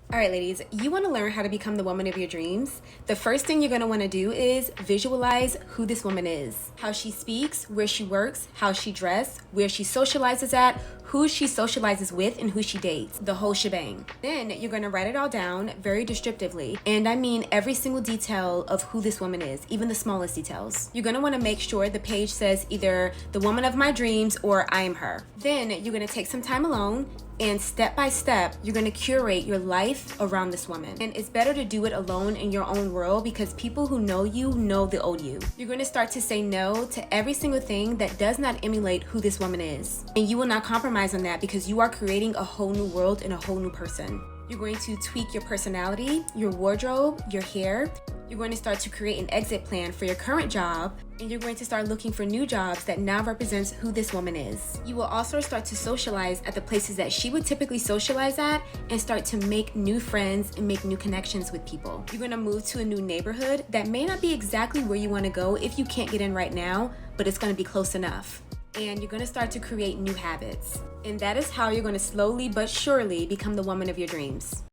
All right, ladies, you want to learn how to become the woman of your dreams? The first thing you're going to want to do is visualize who this woman is, how she speaks, where she works, how she dresses, where she socializes at, who she socializes with, and who she dates, the whole shebang. Then you're going to write it all down very descriptively, and I mean every single detail of who this woman is, even the smallest details. You're going to want to make sure the page says either the woman of my dreams or I am her. Then you're going to take some time alone, and step by step, you're gonna curate your life around this woman. And it's better to do it alone in your own world because people who know you know the old you. You're gonna start to say no to every single thing that does not emulate who this woman is. And you will not compromise on that because you are creating a whole new world and a whole new person. You're going to tweak your personality, your wardrobe, your hair. You're going to start to create an exit plan for your current job, and you're going to start looking for new jobs that now represents who this woman is. You will also start to socialize at the places that she would typically socialize at and start to make new friends and make new connections with people. You're going to move to a new neighborhood that may not be exactly where you want to go if you can't get in right now, but it's going to be close enough. And you're going to start to create new habits. And that is how you're going to slowly but surely become the woman of your dreams.